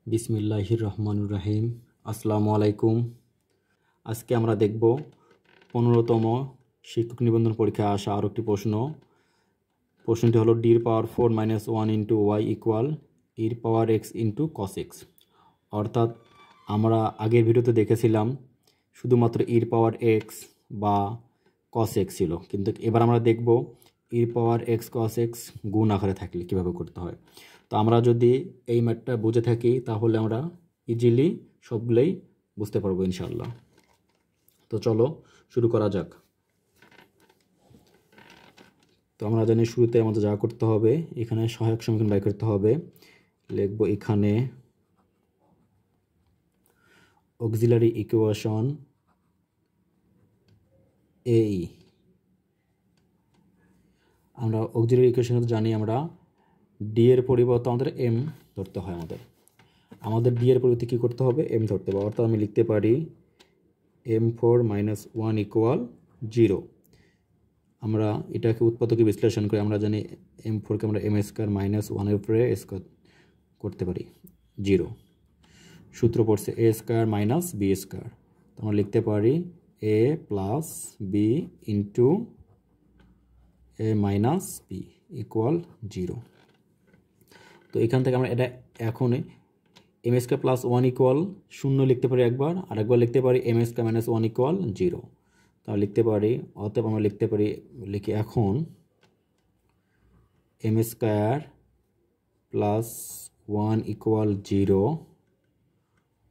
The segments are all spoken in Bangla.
বিসমিল্লাহির রহমানুর রহিম। আসসালামু আলাইকুম। আজকে আমরা দেখব 15তম শিক্ষক নিবন্ধন পরীক্ষায় আসা আরও একটি প্রশ্নটি হলো ডির পাওয়ার 4 - 1 ইন্টু ওয়াই ইকুয়াল ইর power x into cos x. অর্থাৎ আমরা আগের ভিডিওতে দেখেছিলাম শুধুমাত্র ইর পাওয়ার এক্স বা কস এক্স ছিল, কিন্তু এবার আমরা দেখব ইর পাওয়ার এক্স কস এক্স গুণ আকারে থাকলে কীভাবে করতে হয়। তো আমরা যদি এই ম্যাথটা বুঝে থাকি তাহলে আমরা ইজিলি সবগুলোই বুঝতে পারবো ইনশাল্লাহ। তো চলো শুরু করা যাক। তো আমরা জানি শুরুতে আমাদের যা করতে হবে, এখানে সহায়ক সমীকরণ বাই করতে হবে। লিখব এখানে অক্সিলারি ইকুয়েশন এই। আমরা অক্সিলারি ইকুয়েশন জানি আমরা ডি এর পরিবর্তে আমাদের এম ধরতে হয়। আমাদের ডি এর পরিবর্তে কী করতে হবে? এম ধরতে হবে। অর্থাৎ আমি লিখতে পারি m4 - 1 ইকুয়াল 0। আমরা এটাকে উৎপাদকে বিশ্লেষণ করে আমরা জানি m4কে আমরা m স্কয়ার - 1 এর উপরে স্কয়ার করতে পারি 0। সূত্র পড়ছে a square minus b square. তো আমরা লিখতে পারি a plus b into a minus b equal 0। তো এখান থেকে আমরা এটা এখনই এম স্কয়ার প্লাস 1 ইকুয়াল 0 লিখতে পারি একবার, আর একবার লিখতে পারি এম স্কয়ার মাইনাস 1 ইকুয়াল 0। তাহলে লিখতে পারি, অতএব আমরা লিখতে পারি, লিখি এখন এম স্কয়ার প্লাস 1 ইকুয়াল 0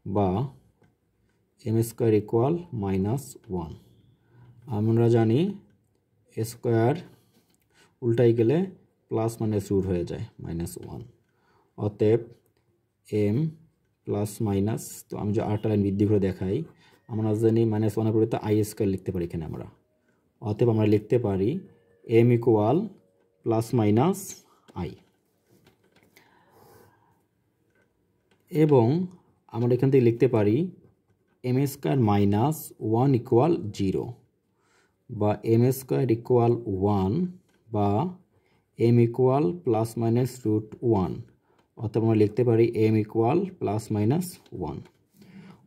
বা এম স্কয়ার ইকুয়াল মাইনাস 1। আমরা জানি স্কয়ার উল্টাই গেলে প্লাস মাইনাস রুট হয়ে যায় -1। অতএব এম প্লাস মাইনাস, তো আমি যে আরেকটা লাইন বৃদ্ধি করে দেখাই, আমরা জানি -1 এর পরিবর্তে আই স্কয়ার লিখতে পারি এখানে আমরা। অতএব আমরা লিখতে পারি M equal plus minus I, এবং আমরা এখান থেকে লিখতে পারি এম স্কয়ার মাইনাস 1 ইকুয়াল 0 বা এম স্কয়ার ইকুয়াল 1 বা M equal plus minus root 1। অর্থাৎ আমরা লিখতে পারি এম ইকুয়াল প্লাস মাইনাস 1।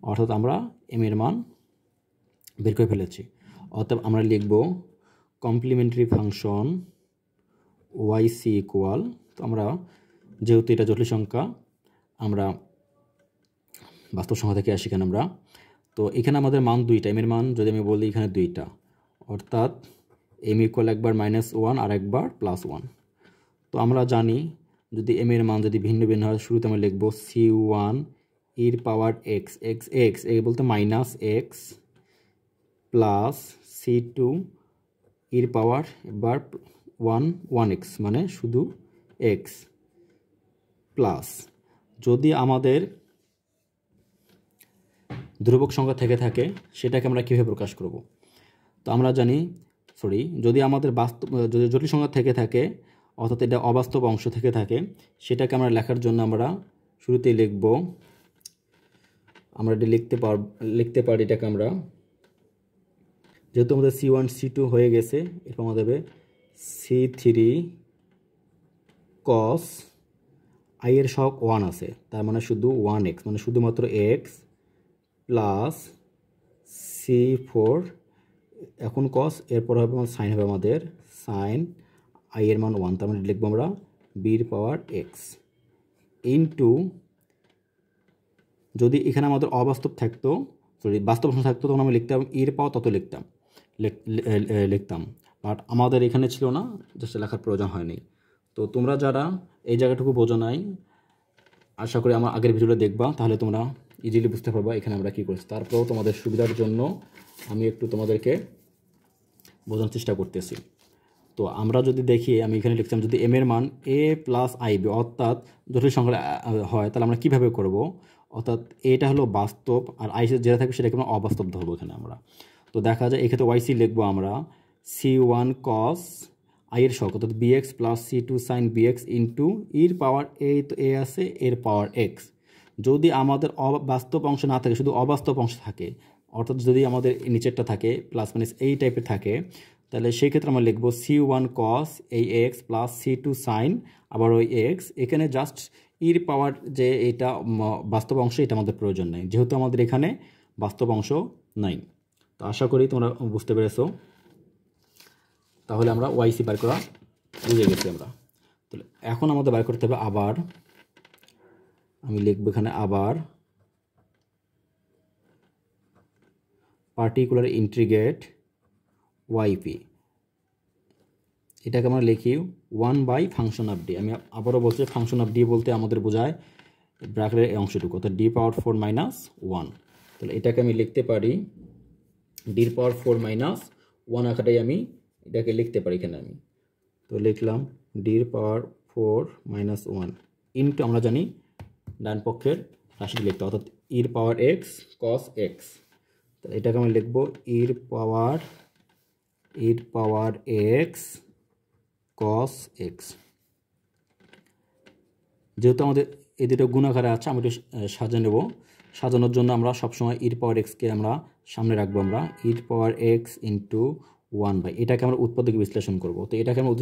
অর্থাৎ আমরা এম এর মান বের করে ফেলেছি। অতএব আমরা লিখব complementary function Y C equal, তো আমরা যেহেতু এটা জটিল সংখ্যা, আমরা বাস্তব সংখ্যা থেকে আসি এখানে আমরা। তো এখানে আমাদের মান দুইটা, এম এর মান যদি আমি বলি এখানে দুইটা, অর্থাৎ এম ইকুয়াল একবার -1 আর একবার +1। তো আমরা জানি যদি এম এর মান যদি ভিন্ন ভিন্ন হয়, শুরুতে আমরা লিখব c1 ইর পাওয়ার এক্স এক্স এক্স এ বলতে -x প্লাস c2 ইর পাওয়ার এবার 1x মানে শুধু x প্লাস, যদি আমাদের ধ্রুবক সংখ্যা থেকে থাকে সেটাকে আমরা কীভাবে প্রকাশ করব? তো আমরা জানি যদি আমাদের যদি জটিল সংখ্যা থেকে থাকে, অর্থাৎ এটা অবাস্তব অংশ থেকে থাকে, সেটাকে আমরা লেখার জন্য আমরা শুরুতেই আমরা এটা লিখতে পারি এটাকে আমরা, যেহেতু আমাদের c1 c2 হয়ে গেছে, এরপর আমাদের দেবে c3 cos i এর সহগ 1 আছে, তার মানে শুধু 1x মানে শুধুমাত্র x প্লাস c4 এখন cos, এরপর হবে আমার সাইন, হবে আমাদের সাইন i এর মান 1, তার মানে লিখবো আমরা বির পাওয়ার x ইন্টু, যদি এখানে আমাদের অবাস্তব থাকতো, বাস্তব সংখ্যা থাকতো, তখন আমি লিখতাম ইর পাওয়ার তত লিখতাম, বাট আমাদের এখানে ছিল না, জাস্ট লেখার প্রয়োজন হয়নি। তো তোমরা যারা এই জায়গাটুকু বোঝো নাই, আশা করি আমার আগের ভিডিওটা দেখবা, তাহলে তোমরা ইজিলি বুঝতে পারবা এখানে আমরা কী করছি। তারপরেও তোমাদের সুবিধার জন্য আমি একটু তোমাদেরকে বোঝানোর চেষ্টা করতেছি। তো আমরা যদি দেখি, আমি এখানে লিখতাম যদি এম এর মান a প্লাস আইবি অর্থাৎ জটিল সংখ্যা হয়, তাহলে আমরা কীভাবে করব? অর্থাৎ এটা হলো বাস্তব আর আই যেটা থাকবে সেটাকে আমরা অবাস্তব ধরবো এখানে আমরা। তো দেখা যায় এক্ষেত্রে ওয়াইসি লিখবো আমরা c1 cos i এর সহগ অর্থাৎ bx plus c2 sine bx into ইর পাওয়ার a, তো a আছে এর পাওয়ার x। যদি আমাদের বাস্তব অংশ না থাকে, শুধু অবাস্তব অংশ থাকে, অর্থাৎ যদি আমাদের নিচেরটা থাকে প্লাস মাইনাস এই টাইপের থাকে, তাহলে সেই ক্ষেত্রে আমরা লিখব c1 cos এই x প্লাস c2 সাইন আবার ওই x, এখানে জাস্ট ইর পাওয়ার যে এটা বাস্তব অংশ এটা আমাদের প্রয়োজন নেই, যেহেতু আমাদের এখানে বাস্তব অংশ নাই। তো আশা করি তোমরা বুঝতে পেরেছো। তাহলে আমরা ওয়াইসি বার করা বুঝে গেছি আমরা। তাহলে এখন আমাদের বার করতে হবে আবার, আমি লিখব এখানে আবার পার্টিকুলার ইন্টিগ্রেট ওয়াইপি, এটাকে আমরা লিখি 1 ফাংশন অফ ডি। আমি আবারও বলছি ফাংশন অফ ডি বলতে আমাদের বোঝায় ব্র্যাকেটের এই অংশটুকু, অর্থাৎ ডি পাওয়ার 4 মাইনাস 1। তাহলে এটাকে আমি লিখতে পারি ডির পাওয়ার 4 মাইনাস 1 আকারেই আমি এটাকে লিখতে পারি এখানে আমি। তো লিখলাম ডির পাওয়ার 4 মাইনাস 1 ইন্টু আমরা জানি ডান পক্ষের রাশিটি লিখতে, অর্থাৎ ইর পাওয়ার এক্স কস এক্স। তো এটাকে আমি লিখব ইর পাওয়ার এক্স কস এক্স। যেহেতু আমাদের এই দুটো গুণ আকারে আছে, আমি একটু সাজিয়ে নেব। সাজানোর জন্য আমরা সবসময় ইর পাওয়ার এক্সকে আমরা সামনে রাখবো, আমরা ইর পাওয়ার এক্স ইন্টু 1/, এটাকে আমরা উৎপাদকে বিশ্লেষণ করব। তো এটাকে আমরা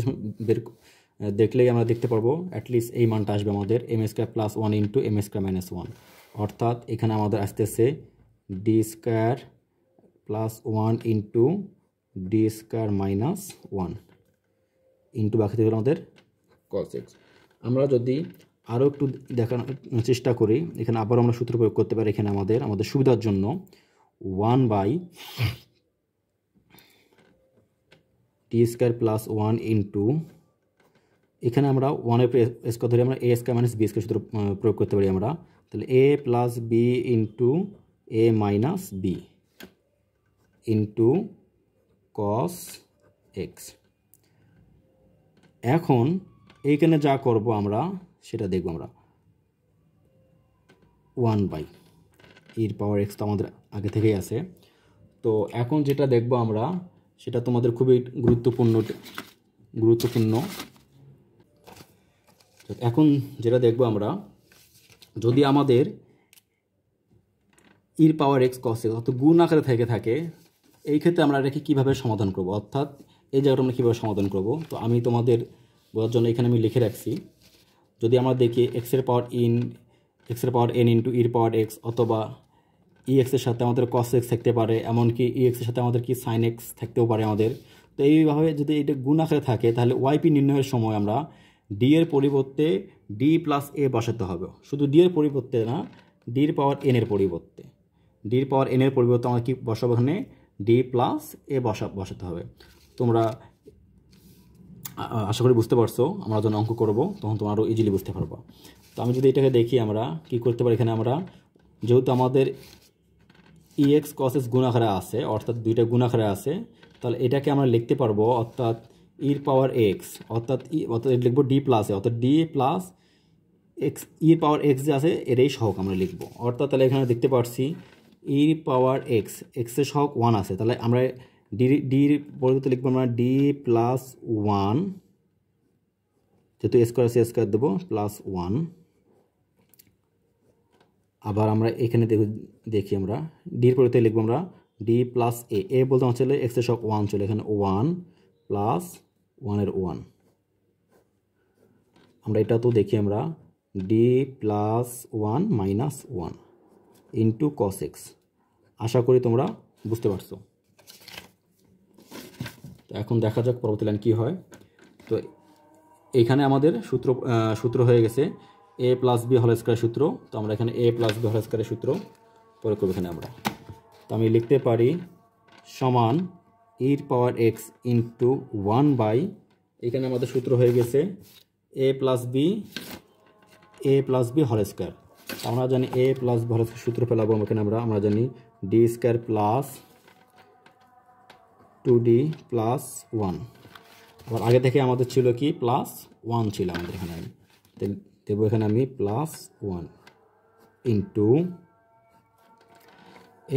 দেখলেই আমরা দেখতে পারবো অ্যাটলিস্ট এই মানটা আসবে আমাদের M square plus 1 into M square minus 1, অর্থাৎ এখানে আমাদের আসতেছে D square plus 1 into D square minus 1 into বাকি থেকে আমাদের কস এক্স। আমরা যদি আরও একটু দেখানোর চেষ্টা করি, এখানে আবার আমরা সূত্র প্রয়োগ করতে পারি। এখানে আমাদের সুবিধার জন্য 1/, ডি স্কোয়ার প্লাস 1 ইন্টু, এখানে আমরা 1 স্কোয়ার ধরে আমরা A square minus B square সূত্র প্রয়োগ করতে পারি আমরা। তাহলে A plus B into A minus B into cos X. এখন এইখানে যা করব আমরা সেটা দেখব আমরা 1/, ইর পাওয়ার এক্স তো আমাদের আগে থেকেই আছে। তো এখন যেটা দেখব আমরা সেটা তোমাদের খুবই গুরুত্বপূর্ণ। এখন যেটা দেখব আমরা, যদি আমাদের ইর পাওয়ার এক্স কস এক্স অর্থাৎ গুণ আকারে থেকে থাকে, এই ক্ষেত্রে আমরা এটাকে কীভাবে সমাধান করব, অর্থাৎ এই জায়গাটা আমরা কীভাবে সমাধান করব। তো আমি তোমাদের বোঝার জন্য এখানে আমি লিখে রাখছি। যদি আমরা দেখি এক্সের পাওয়ার এন ইন্টু ইর পাওয়ার এক্স, অথবা ই এক্সের সাথে আমাদের কস এক্স থাকতে পারে, এমনকি ই এক্সের সাথে আমাদের কি সাইন এক্স থাকতেও পারে আমাদের। তো এইভাবে যদি এটা গুণ আকারে থাকে, তাহলে ওয়াইপি নির্ণয়ের সময় আমরা ডি এর পরিবর্তে ডি প্লাস এ বসাতে হবে। শুধু ডি এর পরিবর্তে না, ডির পাওয়ার এন এর পরিবর্তে আমরা কি বসাবো, এখানে ডি প্লাস এ বসাতে হবে। তোমরা আশা করি বুঝতে পারছো। আমরা যখন অঙ্ক করব তখন তোমরা আরও ইজিলি বুঝতে পারবো। তো আমি যদি এটাকে দেখি, আমরা কি করতে পারি, এখানে আমরা যেহেতু আমাদের ই এক্স কস এক্স গুণ আকারে আছে, অর্থাৎ দুইটা গুণ আকারে আছে, তাহলে এটাকে আমরা লিখতে পারবো অর্থাৎ ইর পাওয়ার এক্স অর্থাৎ লিখবো ডি প্লাস এ, অর্থাৎ ডি প্লাস এক্স ইর পাওয়ার এক্স যে আছে এটাই সহগ আমরা লিখবো। অর্থাৎ তাহলে এখানে দেখতে পাচ্ছি ইর পাওয়ার এক্সের সহগ 1 আছে, তাহলে আমরা ডির পরিবর্তে লিখবো আমরা ডি প্লাস 1, যেহেতু স্কোয়ার আছে স্কোয়ার দেবো প্লাস 1। আবার আমরা এখানে দেখি আমরা ডির পরিবর্তে লিখবো আমরা ডি প্লাস এ বলতে আমার চলে এক্সের সহগ 1 চলে, এখানে 1 প্লাস 1 আমরা এটা তো দেখি আমরা D plus 1 minus 1 into cos X. আশা করি তোমরা বুঝতে পারছো। তো এখন দেখা যাক পরবর্তী লাইন কী হয়। তো এইখানে আমাদের সূত্র হয়ে গেছে এ প্লাস বি হোল স্কয়ার সূত্র। তো আমরা এখানে এ প্লাস বি হোল স্কয়ারের সূত্র প্রয়োগ করব এখানে আমরা। তো আমি লিখতে পারি সমান ইর পাওয়ার এক্স ইন্টু 1/, এখানে আমাদের সূত্র হয়ে গেছে এ প্লাস বি হোল স্কয়ার। আমরা জানি এ প্লাস বি হোল স্কয়ার সূত্র ফেলাবো এখানে আমরা জানি D square plus 2d plus 1। আবার আগে থেকে আমাদের ছিল কি প্লাস 1 ছিল আমাদের এখানে, দেবো এখানে আমি প্লাস 1 ইন্টু,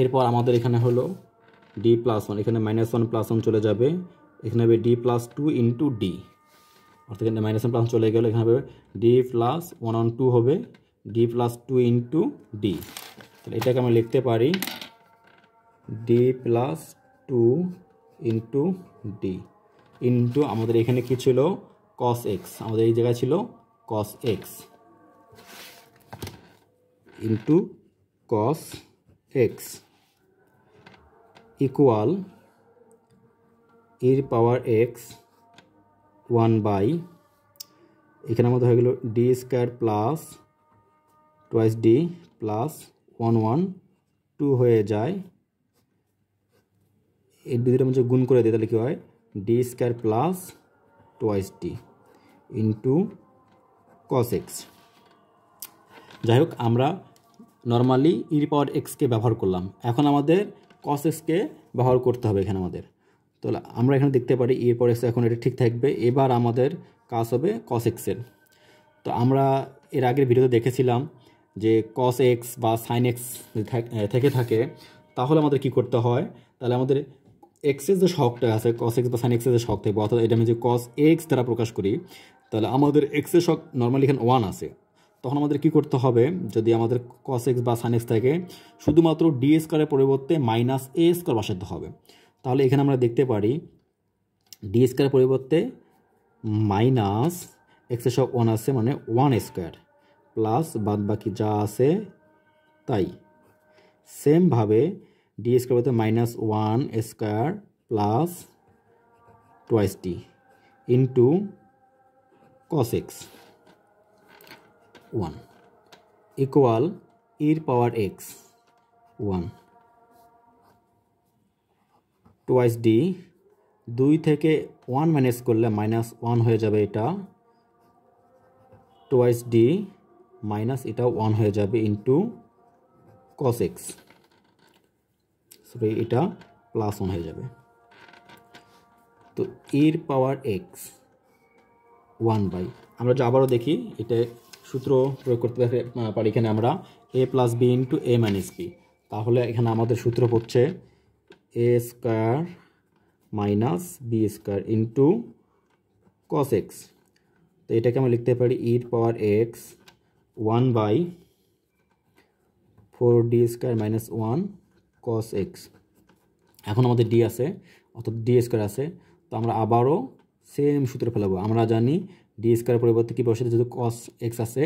এরপর আমাদের এখানে হলো ডি প্লাস 1, এখানে মাইনাস 1 প্লাস 1 চলে যাবে, এখানে হবে ডি প্লাস 2 ইন্টু ডি, অর্থাৎ এখানে মাইনাস 1 প্লাস 1 চলে গেল, এখানে হবে ডি প্লাস 1 অন 2 হবে ডি প্লাস 2 ইন্টু ডি। তাহলে এটাকে আমরা লিখতে পারি D plus 2 into D into আমাদের এখানে কি ছিল কস এক্স, আমাদের এই জায়গায় ছিল cos X. Into cos X equal এর পাওয়ার এক্স 1 বাই এখানে আমাদের হয়ে গেল D square plus twice D plus 1 2 হয়ে যায়, এই দুইটার মধ্যে গুণ করে দিই তাহলে কী হয় D square plus twice D into cos x. যাই হোক, আমরা নর্মালি ইর পাওয়ার এক্সকে ব্যবহার করলাম, এখন আমাদের কস এক্সকে ব্যবহার করতে হবে এখানে আমাদের। তাহলে আমরা এখানে দেখতে পারি ইর পাওয়ার এক্স এখন এটা ঠিক থাকবে, এবার আমাদের কাজ হবে কস এক্সের। তো আমরা এর আগের ভিডিওতে দেখেছিলাম যে কস এক্স বা সাইন এক্স থেকে থাকে তাহলে আমাদের কি করতে হয়, তাহলে আমাদের এক্সের যে শকটা আছে কস এক্স বা সাইন এক্সের যে শক থাকবে, অর্থাৎ এটা আমি যে কস এক্স দ্বারা প্রকাশ করি, তাহলে আমাদের এক্সের শক নর্মালি এখানে 1 আছে, তখন আমাদের কি করতে হবে, যদি আমাদের কস এক্স বা সাইন এক্স থাকে শুধুমাত্র ডি স্কোয়ারের পরিবর্তে মাইনাস এ স্কোয়ার বসাতে হবে। তাহলে এখানে আমরা দেখতে পারি ডি স্কোয়ারের পরিবর্তে মাইনাস এক্সের শক 1 আছে মানে 1 স্কোয়ার প্লাস বাদ বাকি যা আছে তাই, সেমভাবে ডি স্কোয়ার বলতে minus 1 square plus twice D into cos x 1 equal ইর পাওয়ার এক্স 1 টুয়াইস ডি 2 থেকে 1 মাইনাস করলে মাইনাস 1 হয়ে যাবে, এটা টুয়াইস ডি মাইনাস এটা 1 হয়ে যাবে ইন্টু কস এক্স, সরি এটা প্লাস 1 হয়ে যাবে। তো এর পাওয়ার এক্স 1 বাই আমরা যে আবারও দেখি এটা সূত্র প্রয়োগ করতে পারি এখানে আমরা A plus B into A minus B, তাহলে এখানে আমাদের সূত্র হচ্ছে A square minus B square into cos X. তো এটাকে আমরা লিখতে পারি ইর power X 1 by 4 D square minus 1 cos X. এখন আমাদের ডি আছে অর্থাৎ ডি স্কোয়ার আছে, তো আমরা আবারও সেম সূত্র ফেলাবো। আমরা জানি ডি স্কোয়ার পরিবর্তে কী বসাতে, যেহেতু কস এক্স আছে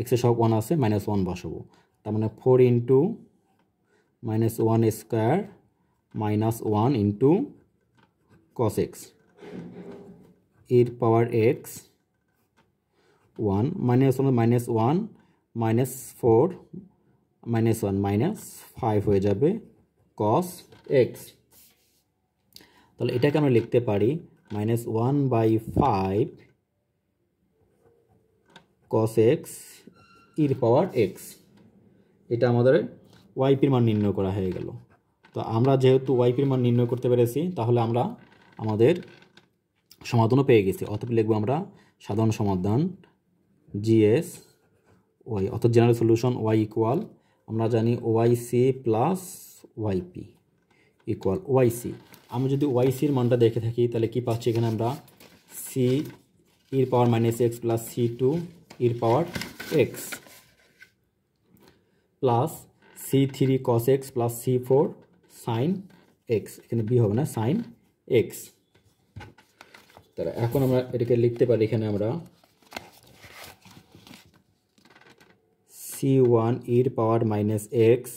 এক্সের সব 1 আছে মাইনাস 1 বসাবো, তার মানে 4 into minus 1 square minus 1 into cos X এর power X 1 minus 1 minus 4 minus 1 minus 5 হয়ে যাবে কস এক্স। তাহলে এটাকে আমরা লিখতে পারি মাইনাস 1/5 কস এক্স ইর পাওয়ার এক্স। এটা আমাদের ওয়াইপির মান নির্ণয় করা হয়ে গেল। তো আমরা যেহেতু ওয়াইপির মান নির্ণয় করতে পেরেছি তাহলে আমরা আমাদের সমাধানও পেয়ে গেছি। অতএব লিখবো আমরা সাধারণ সমাধান জিএস ওয়াই অর্থাৎ জেনারেল সলিউশন ওয়াই ইকুয়াল, আমরা জানি ওয়াইসি প্লাস ওয়াইপি ইকুয়াল ওয়াইসি। আমরা যদি ওয়াইসির মানটা দেখে থাকি তাহলে কি পাচ্ছি, এখানে আমরা সি ইর power minus x plus C2 ইর power X plus C3 cos X plus C4 sine X, এখানে বি হবে না সাইন এক্স। তাহলে এখন আমরা এটাকে লিখতে পারি, এখানে আমরা C1 ইর power minus x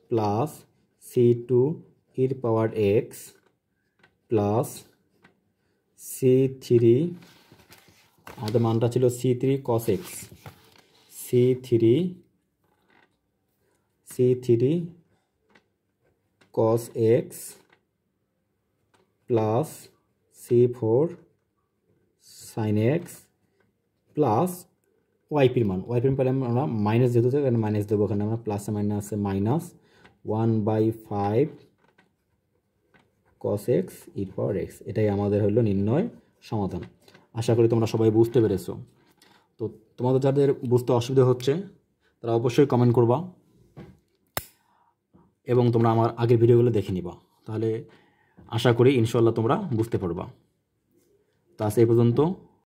plus C2 ইর পাওয়ার এক্স প্লাস C3 আমাদের মানটা ছিল C3 cos x C3 cos x plus C4 sin x plus ওয়াইপির মান পেলে আমরা মাইনাস যেহেতু এখানে মাইনাস দেবো, এখানে আমরা প্লাসে মাইনাসে মাইনাস 1/5 cos x e পাওয়ার x। এটাই আমাদের হলো নির্ণয় সমাধান। আশা করি তোমরা সবাই বুঝতে পেরেছো। তো তোমাদের যাদের বুঝতে অসুবিধা হচ্ছে তারা অবশ্যই কমেন্ট করবা এবং তোমরা আমার আগের ভিডিওগুলো দেখে নিবা, তাহলে আশা করি ইনশাআল্লাহ তোমরা বুঝতে পারবা। তো আজ এই পর্যন্ত।